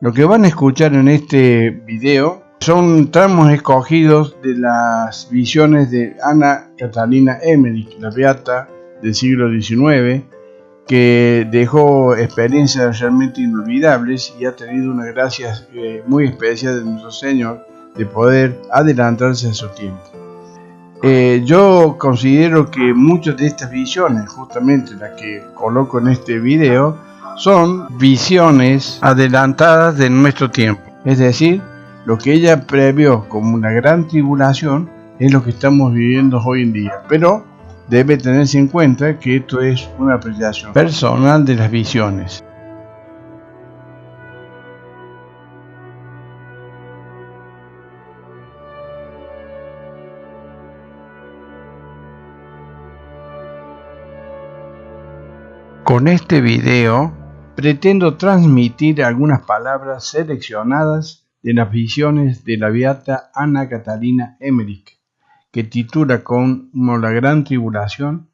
Lo que van a escuchar en este video son tramos escogidos de las visiones de Ana Catalina Emmerich, la beata del siglo XIX, que dejó experiencias realmente inolvidables y ha tenido una gracia muy especial de nuestro Señor de poder adelantarse a su tiempo. Yo considero que muchas de estas visiones, justamente las que coloco en este video, son visiones adelantadas de nuestro tiempo. Es decir, lo que ella previó como una gran tribulación es lo que estamos viviendo hoy en día. Pero debe tenerse en cuenta que esto es una apreciación personal de las visiones. Con este video pretendo transmitir algunas palabras seleccionadas de las visiones de la beata Ana Catalina Emmerich, que titula como La Gran Tribulación,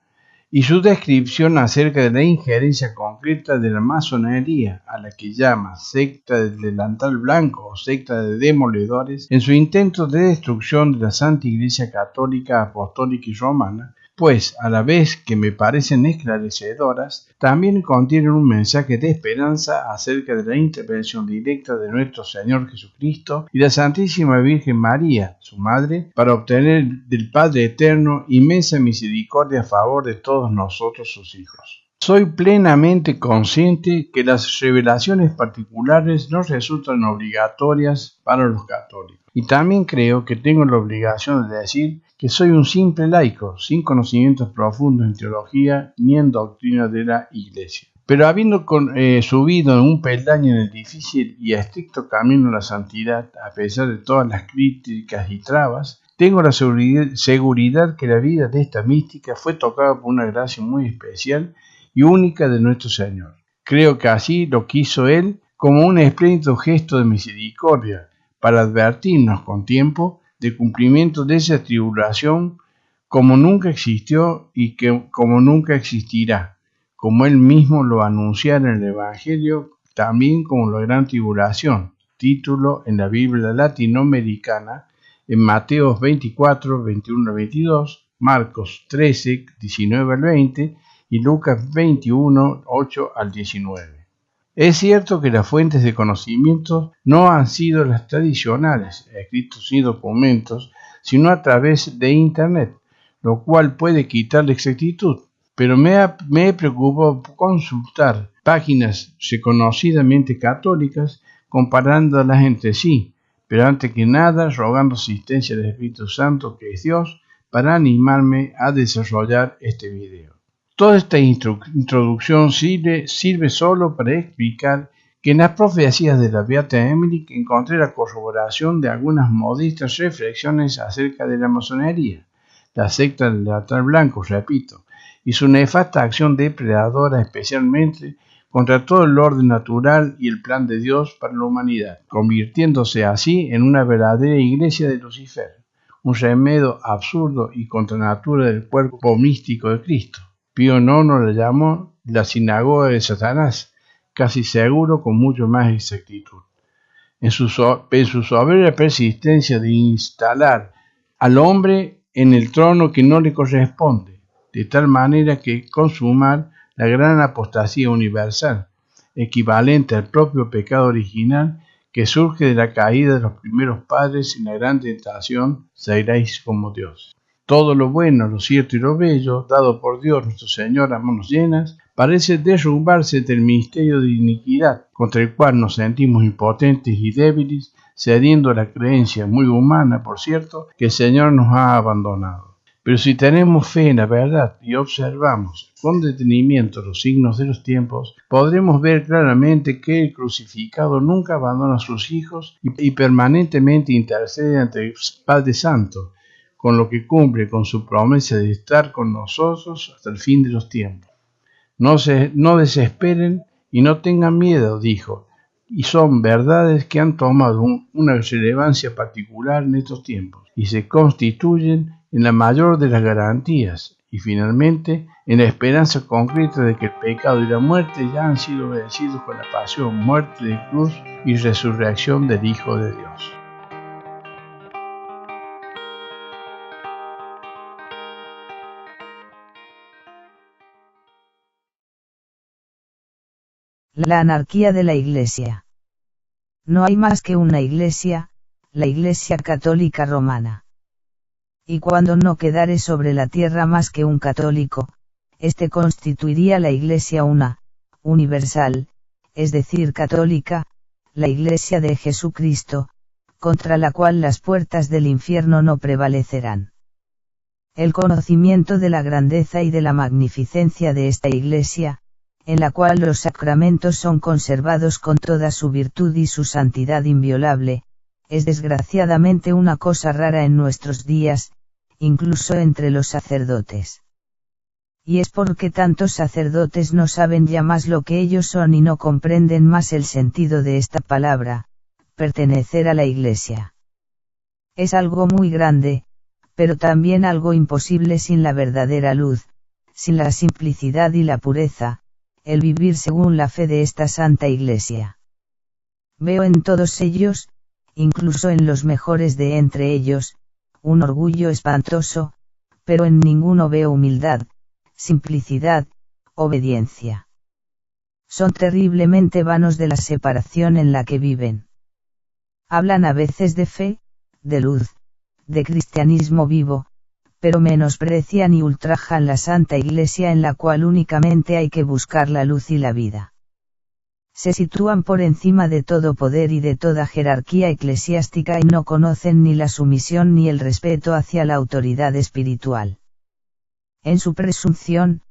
y su descripción acerca de la injerencia concreta de la masonería, a la que llama secta del delantal blanco o secta de demoledores, en su intento de destrucción de la Santa Iglesia Católica, Apostólica y Romana, pues a la vez que me parecen esclarecedoras, también contienen un mensaje de esperanza acerca de la intervención directa de nuestro Señor Jesucristo y la Santísima Virgen María, su Madre, para obtener del Padre Eterno inmensa misericordia a favor de todos nosotros sus hijos. Soy plenamente consciente que las revelaciones particulares no resultan obligatorias para los católicos. Y también creo que tengo la obligación de decir que soy un simple laico, sin conocimientos profundos en teología ni en doctrina de la Iglesia. Pero habiendo subido en un peldaño en el difícil y estricto camino a la santidad, a pesar de todas las críticas y trabas, tengo la seguridad que la vida de esta mística fue tocada por una gracia muy especial y única de nuestro Señor. Creo que así lo quiso Él como un espléndido gesto de misericordia, para advertirnos con tiempo del cumplimiento de esa tribulación como nunca existió y que como nunca existirá, como Él mismo lo anunciara en el Evangelio, también como la gran tribulación, título en la Biblia latinoamericana, en Mateo 24, 21 al 22, Marcos 13, 19 al 20 y Lucas 21, 8 al 19. Es cierto que las fuentes de conocimiento no han sido las tradicionales, escritos y documentos, sino a través de Internet, lo cual puede quitar la exactitud, pero me preocupó consultar páginas reconocidamente católicas comparándolas entre sí, pero antes que nada rogando asistencia del Espíritu Santo, que es Dios, para animarme a desarrollar este video. Toda esta introducción sirve solo para explicar que en las profecías de la beata Emmerich encontré la corroboración de algunas modestas reflexiones acerca de la masonería, la secta del delantal blanco, repito, y su nefasta acción depredadora especialmente contra todo el orden natural y el plan de Dios para la humanidad, convirtiéndose así en una verdadera iglesia de Lucifer, un remedio absurdo y contra natura del cuerpo místico de Cristo. Pío IX la llamó la sinagoga de Satanás, casi seguro con mucho más exactitud. En su soberbia persistencia de instalar al hombre en el trono que no le corresponde, de tal manera que consumar la gran apostasía universal, equivalente al propio pecado original que surge de la caída de los primeros padres en la gran tentación, seréis como Dios. Todo lo bueno, lo cierto y lo bello, dado por Dios nuestro Señor a manos llenas, parece derrumbarse del ministerio de iniquidad, contra el cual nos sentimos impotentes y débiles, cediendo a la creencia, muy humana por cierto, que el Señor nos ha abandonado. Pero si tenemos fe en la verdad y observamos con detenimiento los signos de los tiempos, podremos ver claramente que el crucificado nunca abandona a sus hijos y permanentemente intercede ante el Padre Santo, con lo que cumple con su promesa de estar con nosotros hasta el fin de los tiempos. No desesperen y no tengan miedo, dijo, y son verdades que han tomado una relevancia particular en estos tiempos y se constituyen en la mayor de las garantías y y finalmente en la esperanza concreta de que el pecado y la muerte ya han sido vencidos con la pasión, muerte de cruz y resurrección del Hijo de Dios. La anarquía de la Iglesia. No hay más que una Iglesia, la Iglesia Católica Romana. Y cuando no quedare sobre la tierra más que un católico, éste constituiría la Iglesia una, universal, es decir, católica, la Iglesia de Jesucristo, contra la cual las puertas del infierno no prevalecerán. El conocimiento de la grandeza y de la magnificencia de esta Iglesia, en la cual los sacramentos son conservados con toda su virtud y su santidad inviolable, es desgraciadamente una cosa rara en nuestros días, incluso entre los sacerdotes. Y es porque tantos sacerdotes no saben ya más lo que ellos son y no comprenden más el sentido de esta palabra, pertenecer a la Iglesia. Es algo muy grande, pero también algo imposible sin la verdadera luz, sin la simplicidad y la pureza, el vivir según la fe de esta Santa Iglesia. Veo en todos ellos, incluso en los mejores de entre ellos, un orgullo espantoso, pero en ninguno veo humildad, simplicidad, obediencia. Son terriblemente vanos de la separación en la que viven. Hablan a veces de fe, de luz, de cristianismo vivo, pero menosprecian y ultrajan la Santa Iglesia en la cual únicamente hay que buscar la luz y la vida. Se sitúan por encima de todo poder y de toda jerarquía eclesiástica y no conocen ni la sumisión ni el respeto hacia la autoridad espiritual. En su presunción,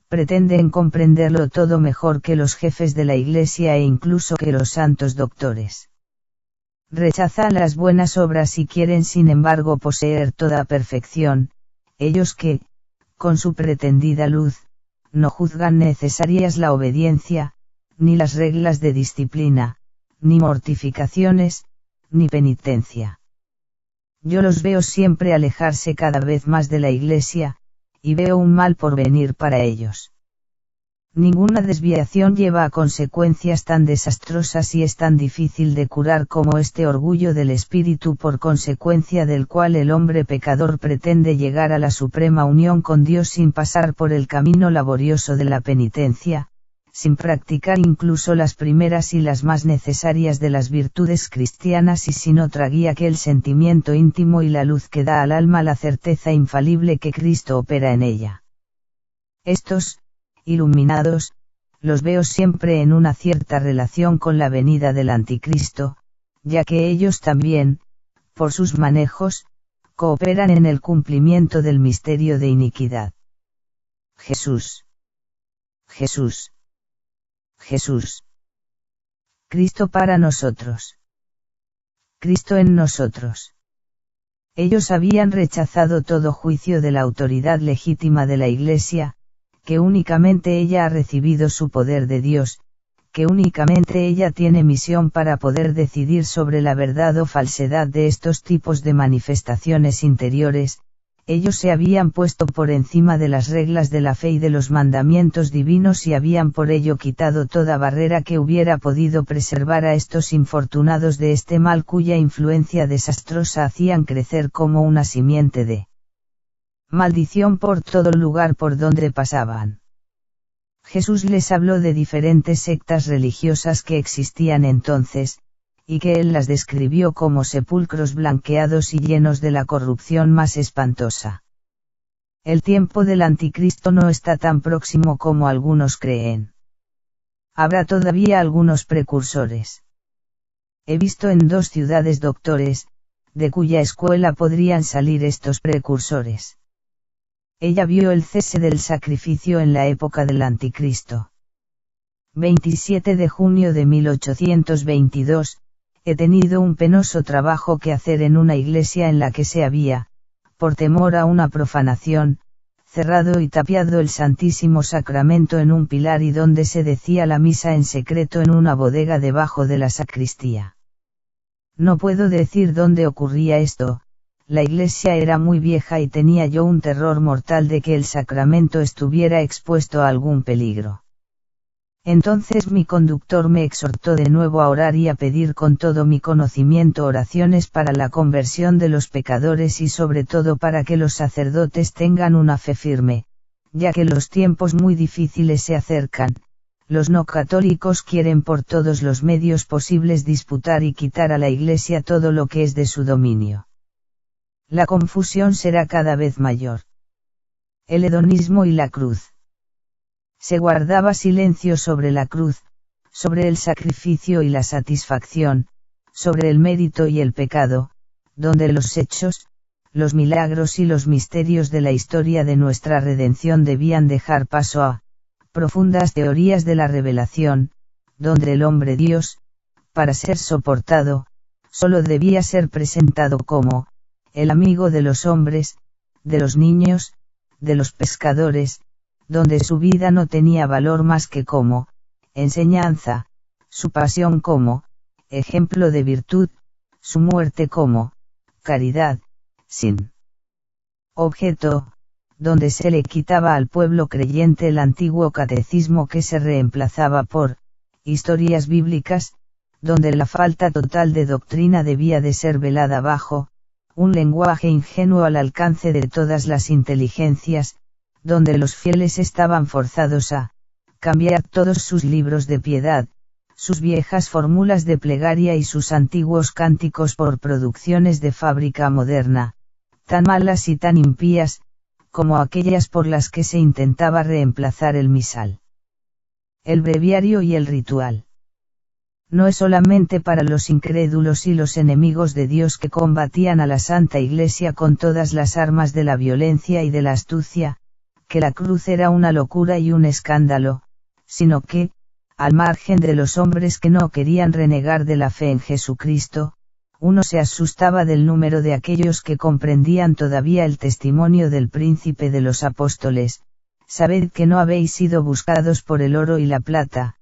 pretenden comprenderlo todo mejor que los jefes de la Iglesia e incluso que los santos doctores. Rechazan las buenas obras y quieren sin embargo poseer toda perfección, ellos que, con su pretendida luz, no juzgan necesarias la obediencia, ni las reglas de disciplina, ni mortificaciones, ni penitencia. Yo los veo siempre alejarse cada vez más de la Iglesia, y veo un mal por venir para ellos. Ninguna desviación lleva a consecuencias tan desastrosas y es tan difícil de curar como este orgullo del espíritu por consecuencia del cual el hombre pecador pretende llegar a la suprema unión con Dios sin pasar por el camino laborioso de la penitencia, sin practicar incluso las primeras y las más necesarias de las virtudes cristianas y sin otra guía que el sentimiento íntimo y la luz que da al alma la certeza infalible que Cristo opera en ella. Estos, iluminados, los veo siempre en una cierta relación con la venida del Anticristo, ya que ellos también, por sus manejos, cooperan en el cumplimiento del misterio de iniquidad. Jesús. Jesús. Jesús. Cristo para nosotros. Cristo en nosotros. Ellos habían rechazado todo juicio de la autoridad legítima de la Iglesia, que únicamente ella ha recibido su poder de Dios, que únicamente ella tiene misión para poder decidir sobre la verdad o falsedad de estos tipos de manifestaciones interiores. Ellos se habían puesto por encima de las reglas de la fe y de los mandamientos divinos y habían por ello quitado toda barrera que hubiera podido preservar a estos infortunados de este mal cuya influencia desastrosa hacían crecer como una simiente de maldición por todo lugar por donde pasaban. Jesús les habló de diferentes sectas religiosas que existían entonces, y que él las describió como sepulcros blanqueados y llenos de la corrupción más espantosa. El tiempo del Anticristo no está tan próximo como algunos creen. Habrá todavía algunos precursores. He visto en 2 ciudades doctores, de cuya escuela podrían salir estos precursores. Ella vio el cese del sacrificio en la época del Anticristo. 27 de junio de 1822, he tenido un penoso trabajo que hacer en una iglesia en la que se había, por temor a una profanación, cerrado y tapiado el Santísimo Sacramento en un pilar y donde se decía la misa en secreto en una bodega debajo de la sacristía. No puedo decir dónde ocurría esto, la iglesia era muy vieja y tenía yo un terror mortal de que el sacramento estuviera expuesto a algún peligro. Entonces mi conductor me exhortó de nuevo a orar y a pedir con todo mi conocimiento oraciones para la conversión de los pecadores y sobre todo para que los sacerdotes tengan una fe firme, ya que los tiempos muy difíciles se acercan. Los no católicos quieren por todos los medios posibles disputar y quitar a la Iglesia todo lo que es de su dominio. La confusión será cada vez mayor. El hedonismo y la cruz. Se guardaba silencio sobre la cruz, sobre el sacrificio y la satisfacción, sobre el mérito y el pecado, donde los hechos, los milagros y los misterios de la historia de nuestra redención debían dejar paso a profundas teorías de la revelación, donde el hombre Dios, para ser soportado, solo debía ser presentado como el amigo de los hombres, de los niños, de los pescadores, donde su vida no tenía valor más que como enseñanza, su pasión como ejemplo de virtud, su muerte como caridad, sin objeto, donde se le quitaba al pueblo creyente el antiguo catecismo que se reemplazaba por historias bíblicas, donde la falta total de doctrina debía de ser velada bajo un lenguaje ingenuo al alcance de todas las inteligencias, donde los fieles estaban forzados a cambiar todos sus libros de piedad, sus viejas fórmulas de plegaria y sus antiguos cánticos por producciones de fábrica moderna, tan malas y tan impías, como aquellas por las que se intentaba reemplazar el misal, el breviario y el ritual. No es solamente para los incrédulos y los enemigos de Dios que combatían a la Santa Iglesia con todas las armas de la violencia y de la astucia, que la cruz era una locura y un escándalo, sino que, al margen de los hombres que no querían renegar de la fe en Jesucristo, uno se asustaba del número de aquellos que comprendían todavía el testimonio del príncipe de los apóstoles: sabed que no habéis sido buscados por el oro y la plata,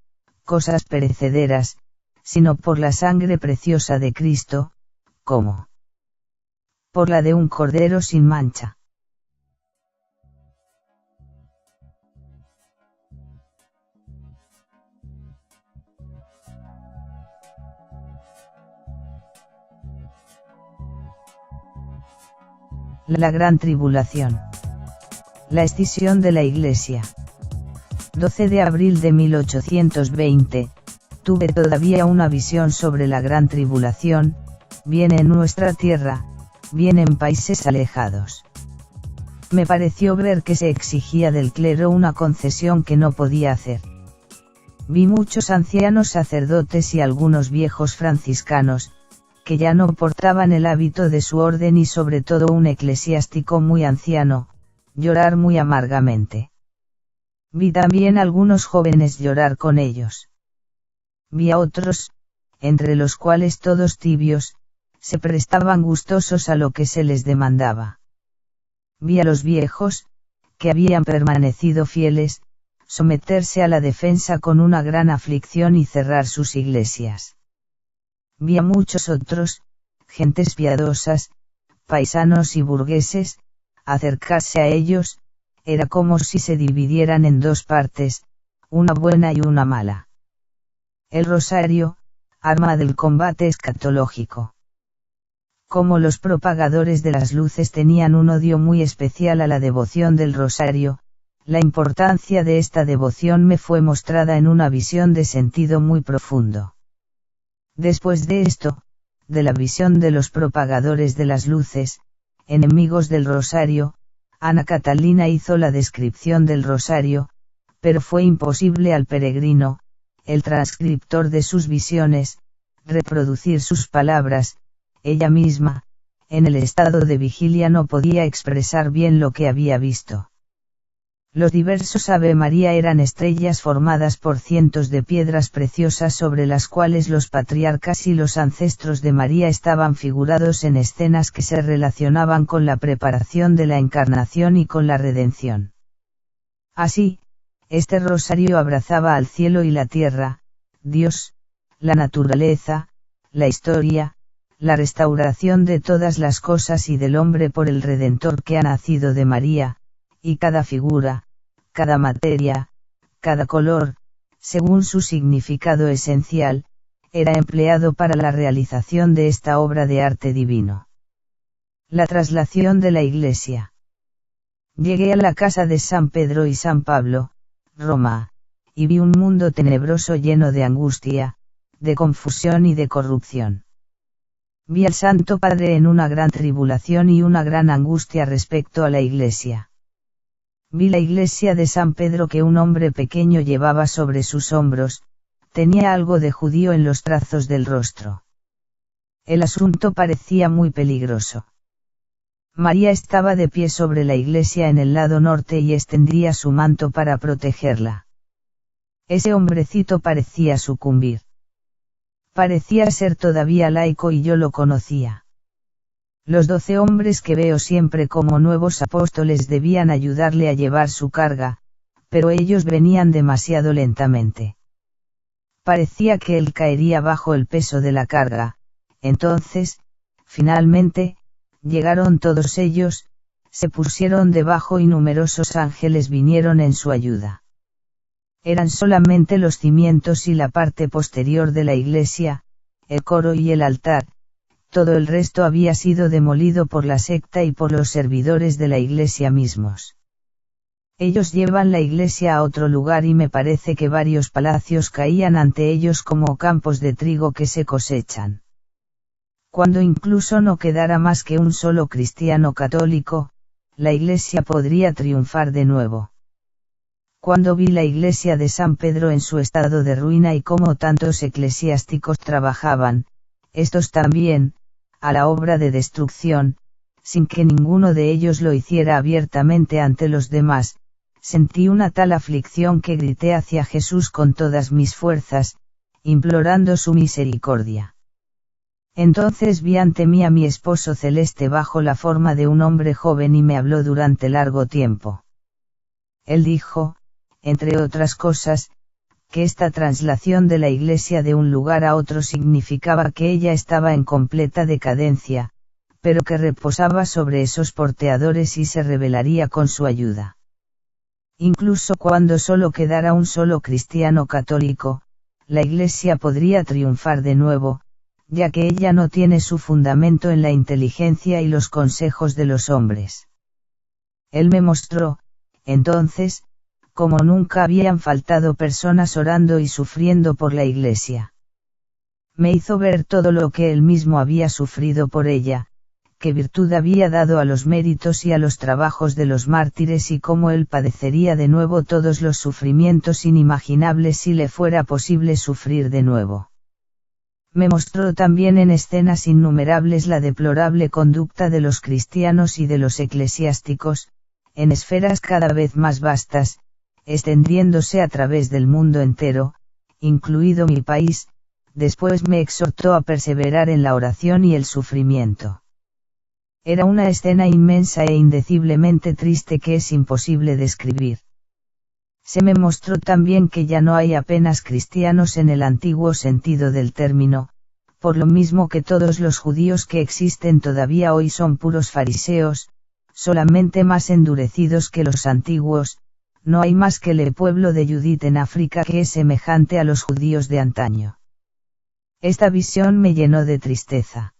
cosas perecederas, sino por la sangre preciosa de Cristo, como por la de un cordero sin mancha. La Gran Tribulación. La escisión de la Iglesia. 12 de abril de 1820, tuve todavía una visión sobre la Gran Tribulación, bien en nuestra tierra, bien en países alejados. Me pareció ver que se exigía del clero una concesión que no podía hacer. Vi muchos ancianos sacerdotes y algunos viejos franciscanos, que ya no portaban el hábito de su orden y sobre todo un eclesiástico muy anciano, llorar muy amargamente. Vi también algunos jóvenes llorar con ellos. Vi a otros, entre los cuales todos tibios, se prestaban gustosos a lo que se les demandaba. Vi a los viejos, que habían permanecido fieles, someterse a la defensa con una gran aflicción y cerrar sus iglesias. Vi a muchos otros, gentes piadosas, paisanos y burgueses, acercarse a ellos. Era como si se dividieran en dos partes, una buena y una mala. El rosario, arma del combate escatológico. Como los propagadores de las luces tenían un odio muy especial a la devoción del rosario, la importancia de esta devoción me fue mostrada en una visión de sentido muy profundo. Después de esto, de la visión de los propagadores de las luces, enemigos del rosario, Ana Catalina hizo la descripción del rosario, pero fue imposible al peregrino, el transcriptor de sus visiones, reproducir sus palabras. Ella misma, en el estado de vigilia, no podía expresar bien lo que había visto. Los diversos Ave María eran estrellas formadas por cientos de piedras preciosas sobre las cuales los patriarcas y los ancestros de María estaban figurados en escenas que se relacionaban con la preparación de la encarnación y con la redención. Así, este rosario abrazaba al cielo y la tierra, Dios, la naturaleza, la historia, la restauración de todas las cosas y del hombre por el Redentor que ha nacido de María, y cada figura, cada materia, cada color, según su significado esencial, era empleado para la realización de esta obra de arte divino. La traslación de la Iglesia. Llegué a la casa de San Pedro y San Pablo, Roma, y vi un mundo tenebroso lleno de angustia, de confusión y de corrupción. Vi al Santo Padre en una gran tribulación y una gran angustia respecto a la Iglesia. Vi la iglesia de San Pedro que un hombre pequeño llevaba sobre sus hombros, tenía algo de judío en los trazos del rostro. El asunto parecía muy peligroso. María estaba de pie sobre la iglesia en el lado norte y extendía su manto para protegerla. Ese hombrecito parecía sucumbir. Parecía ser todavía laico y yo lo conocía. Los 12 hombres que veo siempre como nuevos apóstoles debían ayudarle a llevar su carga, pero ellos venían demasiado lentamente. Parecía que él caería bajo el peso de la carga. Entonces, finalmente, llegaron todos ellos, se pusieron debajo y numerosos ángeles vinieron en su ayuda. Eran solamente los cimientos y la parte posterior de la iglesia, el coro y el altar. Todo el resto había sido demolido por la secta y por los servidores de la iglesia mismos. Ellos llevan la iglesia a otro lugar y me parece que varios palacios caían ante ellos como campos de trigo que se cosechan. Cuando incluso no quedara más que un solo cristiano católico, la iglesia podría triunfar de nuevo. Cuando vi la iglesia de San Pedro en su estado de ruina y cómo tantos eclesiásticos trabajaban, estos también, a la obra de destrucción, sin que ninguno de ellos lo hiciera abiertamente ante los demás, sentí una tal aflicción que grité hacia Jesús con todas mis fuerzas, implorando su misericordia. Entonces vi ante mí a mi esposo celeste bajo la forma de un hombre joven y me habló durante largo tiempo. Él dijo, entre otras cosas, que esta traslación de la iglesia de un lugar a otro significaba que ella estaba en completa decadencia, pero que reposaba sobre esos porteadores y se rebelaría con su ayuda. Incluso cuando solo quedara un solo cristiano católico, la iglesia podría triunfar de nuevo, ya que ella no tiene su fundamento en la inteligencia y los consejos de los hombres. Él me mostró, entonces, como nunca habían faltado personas orando y sufriendo por la iglesia. Me hizo ver todo lo que él mismo había sufrido por ella, qué virtud había dado a los méritos y a los trabajos de los mártires y cómo él padecería de nuevo todos los sufrimientos inimaginables si le fuera posible sufrir de nuevo. Me mostró también en escenas innumerables la deplorable conducta de los cristianos y de los eclesiásticos, en esferas cada vez más vastas, extendiéndose a través del mundo entero, incluido mi país. Después me exhortó a perseverar en la oración y el sufrimiento. Era una escena inmensa e indeciblemente triste que es imposible describir. Se me mostró también que ya no hay apenas cristianos en el antiguo sentido del término, por lo mismo que todos los judíos que existen todavía hoy son puros fariseos, solamente más endurecidos que los antiguos. No hay más que el pueblo de Judith en África que es semejante a los judíos de antaño. Esta visión me llenó de tristeza.